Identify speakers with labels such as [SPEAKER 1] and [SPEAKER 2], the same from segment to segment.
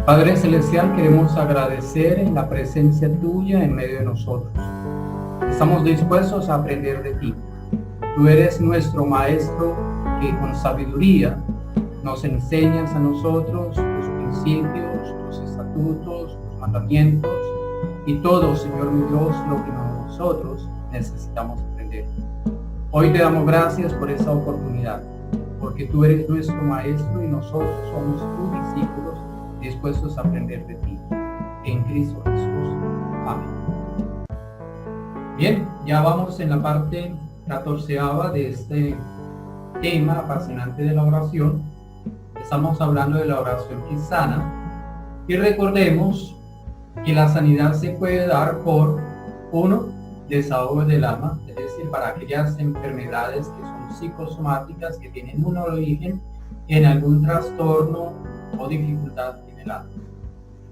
[SPEAKER 1] Padre Celestial, queremos agradecer en la presencia tuya en medio de nosotros. Estamos dispuestos a aprender de ti. Tú eres nuestro Maestro que con sabiduría nos enseñas a nosotros tus principios, tus estatutos, tus mandamientos y todo, Señor mi Dios, lo que nosotros necesitamos aprender. Hoy te damos gracias por esa oportunidad, porque tú eres nuestro Maestro y nosotros somos tus discípulos dispuestos a aprender de ti. En Cristo Jesús. Amén. Bien, ya vamos en la parte 14ª de este tema apasionante de la oración. Estamos hablando de la oración que sana. Y recordemos que la sanidad se puede dar por, uno, desahogo del alma, es decir, para aquellas enfermedades que son psicosomáticas, que tienen un origen en algún trastorno o dificultad en el alma.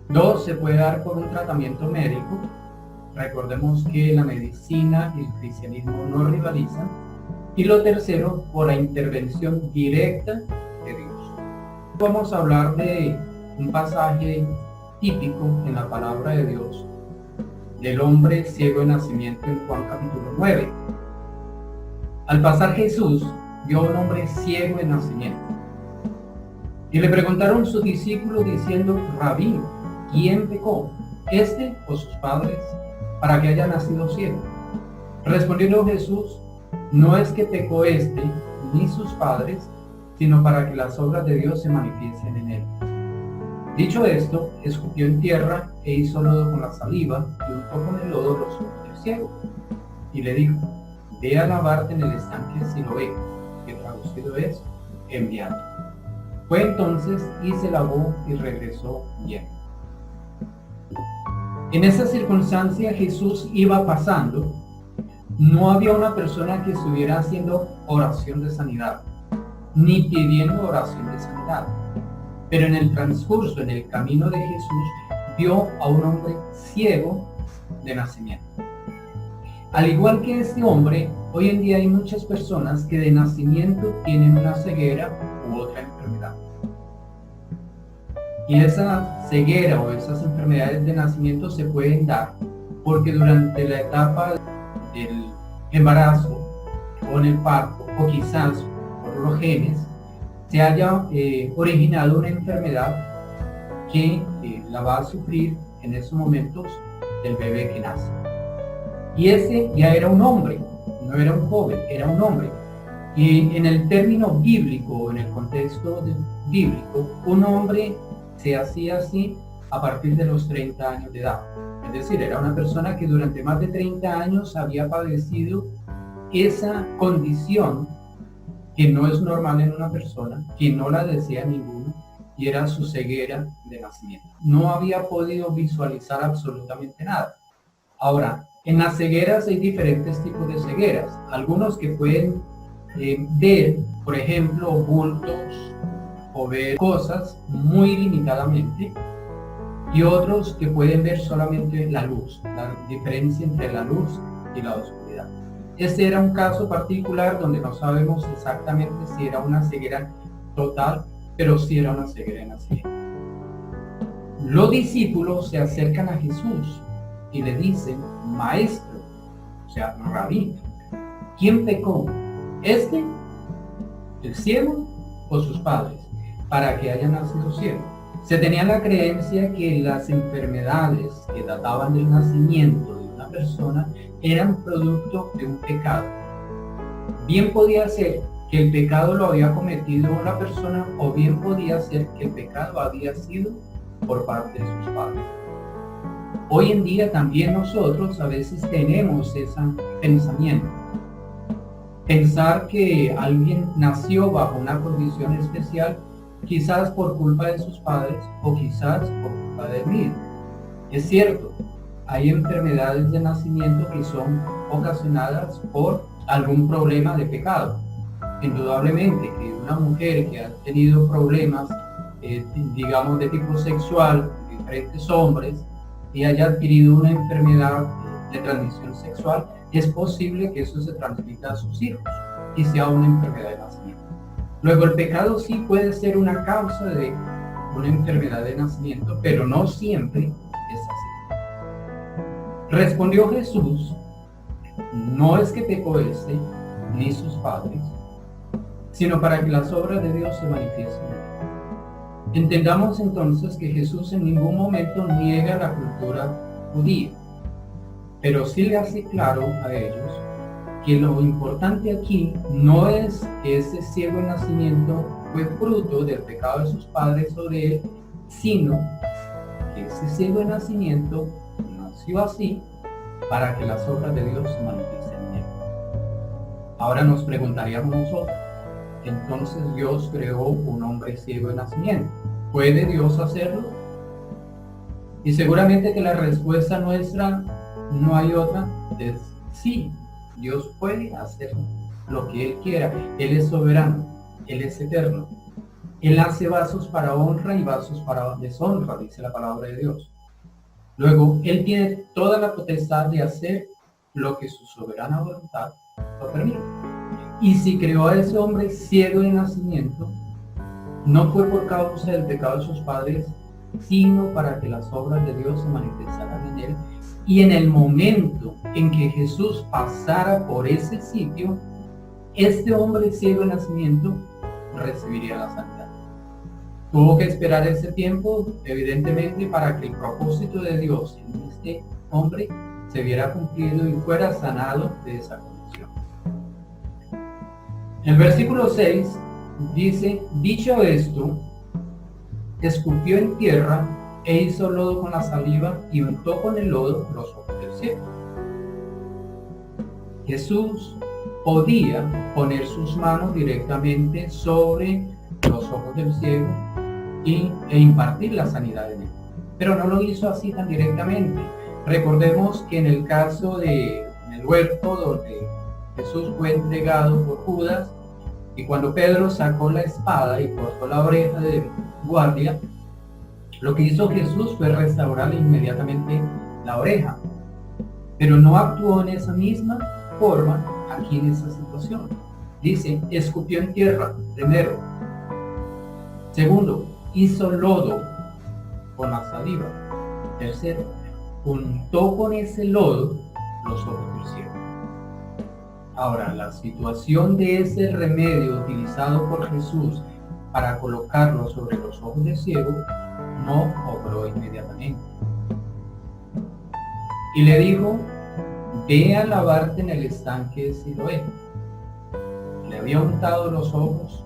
[SPEAKER 1] Dos, se puede dar por un tratamiento médico. Recordemos que la medicina y el cristianismo no rivalizan. Y lo tercero, por la intervención directa de Dios. Vamos a hablar de un pasaje típico en la palabra de Dios, del hombre ciego de nacimiento en Juan capítulo 9. Al pasar Jesús vio a un hombre ciego de nacimiento. Y le preguntaron sus discípulos diciendo: Rabí, ¿quién pecó, este o sus padres, para que haya nacido ciego? Respondiendo Jesús: no es que pecó este ni sus padres, sino para que las obras de Dios se manifiesten en él. Dicho esto, escupió en tierra e hizo lodo con la saliva y untó con el lodo los ojos del ciego. Y le dijo: ve a lavarte en el estanque Siloé, que traducido es enviado. Fue entonces y se lavó y regresó bien. En esa circunstancia Jesús iba pasando. No había una persona que estuviera haciendo oración de sanidad, ni pidiendo oración de sanidad. Pero en el transcurso, en el camino de Jesús, vio a un hombre ciego de nacimiento. Al igual que este hombre, hoy en día hay muchas personas que de nacimiento tienen una ceguera u otra enfermedad. Y esa ceguera o esas enfermedades de nacimiento se pueden dar porque durante la etapa del embarazo o en el parto, o quizás por los genes, se haya originado una enfermedad que la va a sufrir en esos momentos el bebé que nace. Y ese ya era un hombre, no era un joven, era un hombre. Y en el término bíblico, en el contexto bíblico, un hombre se hacía así a partir de los 30 años de edad. Es decir, era una persona que durante más de 30 años había padecido esa condición que no es normal en una persona, que no la desea ninguno, y era su ceguera de nacimiento. No había podido visualizar absolutamente nada. Ahora, en las cegueras hay diferentes tipos de cegueras. Algunos que pueden ver, por ejemplo, bultos o ver cosas muy limitadamente, y otros que pueden ver solamente la luz, la diferencia entre la luz y la oscuridad. Este era un caso particular donde no sabemos exactamente si era una ceguera total, pero sí era una ceguera de nacimiento. Los discípulos se acercan a Jesús y le dicen: Maestro, o sea, Rabí, ¿quién pecó, este, el ciego, o sus padres, para que haya nacido ciego? Se tenía la creencia que las enfermedades que databan del nacimiento de una persona eran producto de un pecado. Bien podía ser que el pecado lo había cometido una persona, o bien podía ser que el pecado había sido por parte de sus padres. Hoy en día también nosotros a veces tenemos ese pensamiento. Pensar que alguien nació bajo una condición especial, quizás por culpa de sus padres o quizás por culpa de él mismo. Es cierto, hay enfermedades de nacimiento que son ocasionadas por algún problema de pecado. Indudablemente que una mujer que ha tenido problemas, digamos de tipo sexual, con diferentes hombres, y haya adquirido una enfermedad de transmisión sexual, es posible que eso se transmita a sus hijos y sea una enfermedad de nacimiento. Luego, el pecado sí puede ser una causa de una enfermedad de nacimiento, pero no siempre es así. Respondió Jesús: no es que pecó este ni sus padres, sino para que las obras de Dios se manifiesten. Entendamos entonces que Jesús en ningún momento niega la cultura judía, pero sí le hace claro a ellos que lo importante aquí no es que ese ciego de nacimiento fue fruto del pecado de sus padres sobre él, sino que ese ciego de nacimiento nació así para que las obras de Dios se manifiesten en él. Ahora nos preguntaríamos nosotros, entonces Dios creó un hombre ciego de nacimiento. ¿Puede Dios hacerlo? Y seguramente que la respuesta nuestra, no hay otra, es sí. Dios puede hacer lo que Él quiera. Él es soberano, Él es eterno. Él hace vasos para honra y vasos para deshonra, dice la palabra de Dios. Luego, Él tiene toda la potestad de hacer lo que su soberana voluntad lo permite. Y si creó a ese hombre ciego de nacimiento, no fue por causa del pecado de sus padres, sino para que las obras de Dios se manifestaran en él. Y en el momento en que Jesús pasara por ese sitio, este hombre ciego de nacimiento recibiría la sanidad. Tuvo que esperar ese tiempo, evidentemente, para que el propósito de Dios en este hombre se viera cumplido y fuera sanado de esa condición. El versículo 6 dice: dicho esto, escupió en tierra e hizo lodo con la saliva y untó con el lodo los ojos del ciego. Jesús podía poner sus manos directamente sobre los ojos del ciego e impartir la sanidad en él, pero no lo hizo así tan directamente. Recordemos que en el caso del huerto, donde Jesús fue entregado por Judas, y cuando Pedro sacó la espada y cortó la oreja del guardia, lo que hizo Jesús fue restaurarle inmediatamente la oreja, pero no actuó en esa misma forma aquí en esa situación. Dice, escupió en tierra, primero. Segundo, hizo lodo con la saliva. Tercero, untó con ese lodo los ojos del ciego. Ahora, la situación de ese remedio utilizado por Jesús para colocarlo sobre los ojos del ciego no obró inmediatamente. Y le dijo, ve a lavarte en el estanque de Siloé. Le había untado los ojos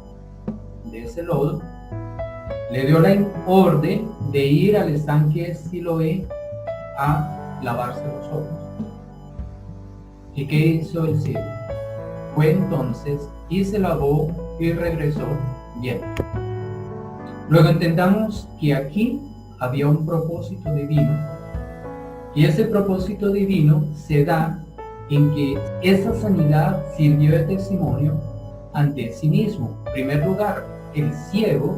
[SPEAKER 1] de ese lodo, le dio la orden de ir al estanque de Siloé a lavarse los ojos. ¿Y qué hizo el ciego? Fue entonces y se lavó y regresó bien. Luego entendamos que aquí había un propósito divino, y ese propósito divino se da en que esa sanidad sirvió de testimonio ante sí mismo. En primer lugar, el ciego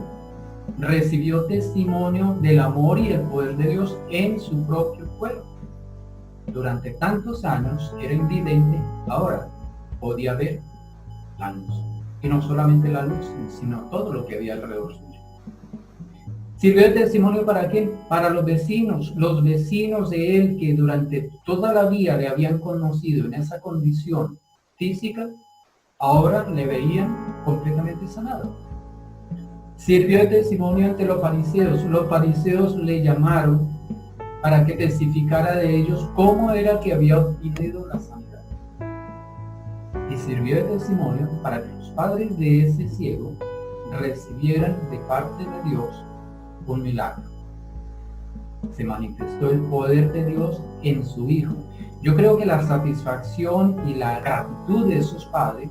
[SPEAKER 1] recibió testimonio del amor y el poder de Dios en su propio cuerpo. Durante tantos años era invidente, ahora podía ver la luz. Y no solamente la luz, sino todo lo que había alrededor suyo. Sirvió de testimonio ¿para qué? Para los vecinos de él, que durante toda la vida le habían conocido en esa condición física, ahora le veían completamente sanado. Sirvió de testimonio ante los fariseos le llamaron para que testificara de ellos cómo era que había obtenido la sanidad. Y sirvió de testimonio para que los padres de ese ciego recibieran de parte de Dios un milagro. Se manifestó el poder de Dios en su Hijo. Yo creo que la satisfacción y la gratitud de esos padres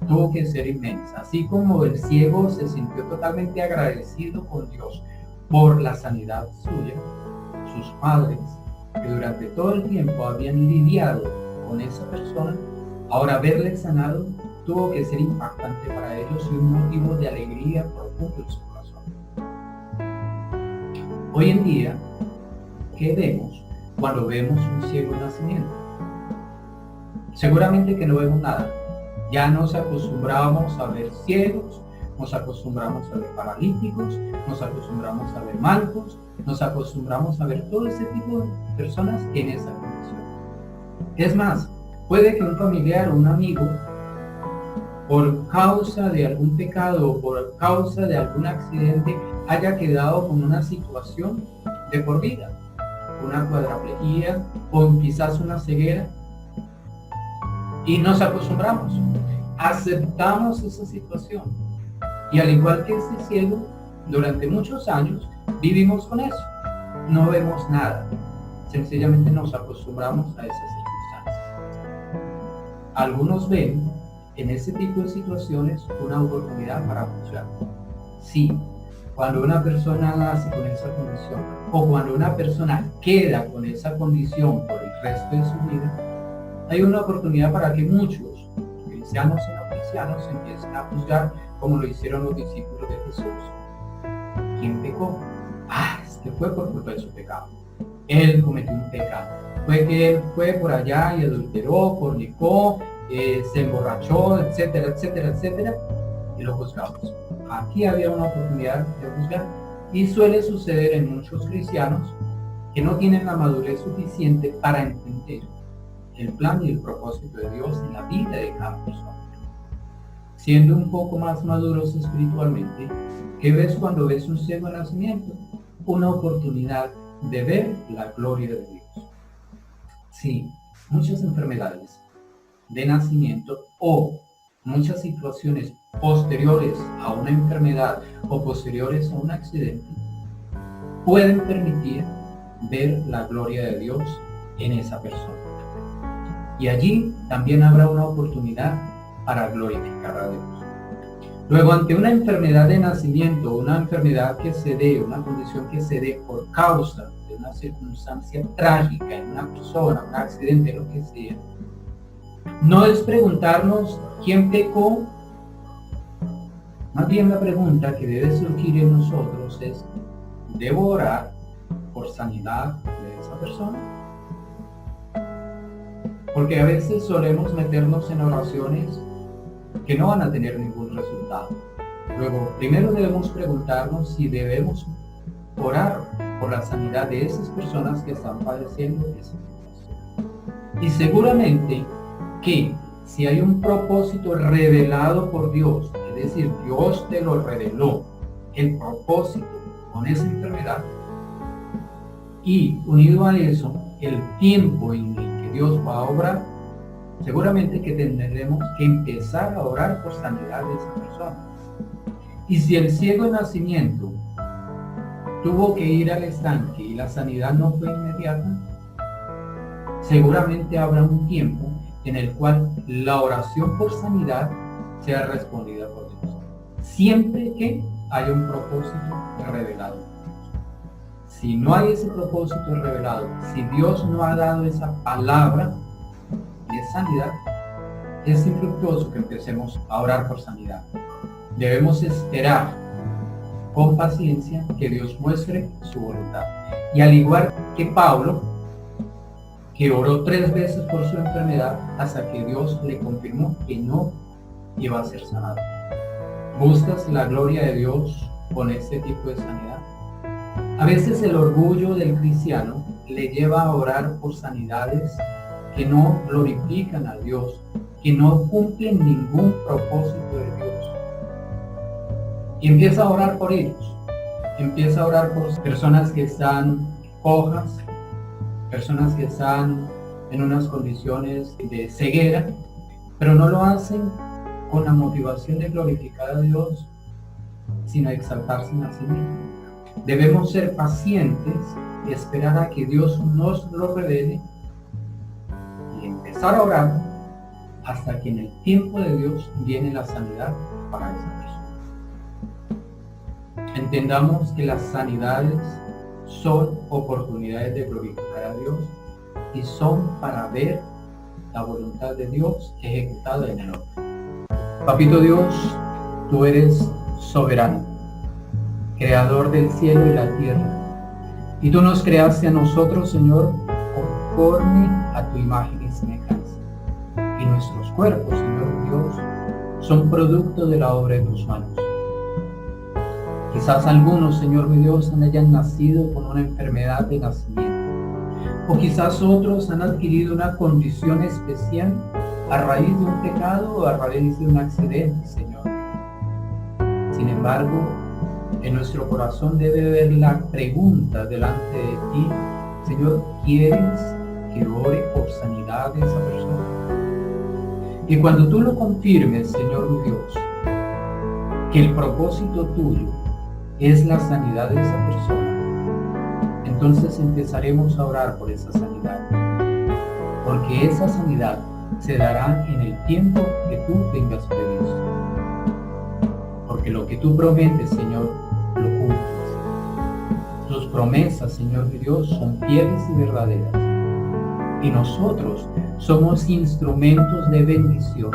[SPEAKER 1] tuvo que ser inmensa. Así como el ciego se sintió totalmente agradecido con Dios por la sanidad suya, sus padres, que durante todo el tiempo habían lidiado con esa persona, ahora verle sanado tuvo que ser impactante para ellos y un motivo de alegría profundo en su corazón. Hoy en día, ¿qué vemos cuando vemos un ciego de nacimiento? Seguramente que no vemos nada. Ya nos acostumbramos a ver ciegos, nos acostumbramos a ver paralíticos, nos acostumbramos a ver mancos, nos acostumbramos a ver todo ese tipo de personas en esa condición. Es más, puede que un familiar o un amigo, por causa de algún pecado o por causa de algún accidente, haya quedado con una situación de por vida, una cuadraplegia o quizás una ceguera, y nos acostumbramos, aceptamos esa situación, y al igual que este ciego, durante muchos años vivimos con eso, no vemos nada, sencillamente nos acostumbramos a esas circunstancias. Algunos ven en ese tipo de situaciones una oportunidad para juzgar. Sí, cuando una persona nace con esa condición o cuando una persona queda con esa condición por el resto de su vida, hay una oportunidad para que muchos, cristianos y no cristianos, empiecen a juzgar como lo hicieron los discípulos de Jesús. ¿Quién pecó? Este fue por culpa de su pecado. Él cometió un pecado. Fue que él fue por allá y adulteró, fornicó, se emborrachó, etcétera, etcétera, etcétera, y lo juzgamos. Aquí había una oportunidad de juzgar, y suele suceder en muchos cristianos que no tienen la madurez suficiente para entender el plan y el propósito de Dios en la vida de cada persona. Siendo un poco más maduros espiritualmente, ¿qué ves cuando ves un ciego de nacimiento? Una oportunidad de ver la gloria de Dios. Sí, muchas enfermedades de nacimiento o muchas situaciones posteriores a una enfermedad o posteriores a un accidente pueden permitir ver la gloria de Dios en esa persona. Y allí también habrá una oportunidad para glorificar a Dios. Luego, ante una enfermedad de nacimiento, una enfermedad que se dé, una condición que se dé por causa de una circunstancia trágica en una persona, un accidente, lo que sea, no es preguntarnos quién pecó. Más bien la pregunta que debe surgir en nosotros es: ¿debo orar por sanidad de esa persona? Porque a veces solemos meternos en oraciones que no van a tener ningún resultado. Luego, primero debemos preguntarnos si debemos orar por la sanidad de esas personas que están padeciendo esa situación. Y seguramente que si hay un propósito revelado por Dios, es decir, Dios te lo reveló, el propósito con esa enfermedad, y unido a eso, el tiempo en el que Dios va a obrar, seguramente que tendremos que empezar a orar por sanidad de esa persona. Y si el ciego de nacimiento tuvo que ir al estanque y la sanidad no fue inmediata, seguramente habrá un tiempo en el cual la oración por sanidad sea respondida por Dios, siempre que haya un propósito revelado. Si no hay ese propósito revelado, si Dios no ha dado esa palabra de sanidad, es infructuoso que empecemos a orar por sanidad. Debemos esperar con paciencia que Dios muestre su voluntad. Y al igual que Pablo, que oró 3 veces por su enfermedad hasta que Dios le confirmó que no iba a ser sanado. ¿Buscas la gloria de Dios con este tipo de sanidad? A veces el orgullo del cristiano le lleva a orar por sanidades que no glorifican a Dios, que no cumplen ningún propósito de Dios. Y empieza a orar por ellos. Empieza a orar por personas que están cojas, personas que están en unas condiciones de ceguera, pero no lo hacen con la motivación de glorificar a Dios, sino exaltarse a sí mismo. Debemos ser pacientes y esperar a que Dios nos lo revele y empezar a orar hasta que en el tiempo de Dios viene la sanidad para esa persona. Entendamos que las sanidades son oportunidades de glorificar a Dios y son para ver la voluntad de Dios ejecutada en el hombre. Papito Dios, tú eres soberano, creador del cielo y la tierra, y tú nos creaste a nosotros, Señor, conforme a tu imagen y semejanza. Y nuestros cuerpos, Señor Dios, son producto de la obra de tus manos. Quizás algunos, Señor mi Dios, hayan nacido con una enfermedad de nacimiento. O quizás otros han adquirido una condición especial a raíz de un pecado o a raíz de un accidente, Señor. Sin embargo, en nuestro corazón debe haber la pregunta delante de ti: Señor, ¿quieres que ore por sanidad de esa persona? Y cuando tú lo confirmes, Señor mi Dios, que el propósito tuyo es la sanidad de esa persona, entonces empezaremos a orar por esa sanidad, porque esa sanidad se dará en el tiempo que tú tengas previsto, porque lo que tú prometes, Señor, lo cumples. Tus promesas, Señor mi Dios, son fieles y verdaderas, y nosotros somos instrumentos de bendición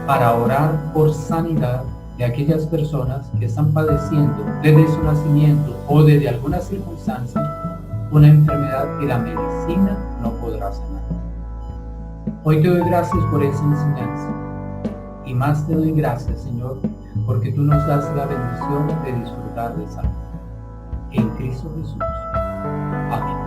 [SPEAKER 1] para orar por sanidad de aquellas personas que están padeciendo desde su nacimiento o desde alguna circunstancia una enfermedad que la medicina no podrá sanar. Hoy te doy gracias por esa enseñanza, y más te doy gracias, Señor, porque tú nos das la bendición de disfrutar de salud. En Cristo Jesús. Amén.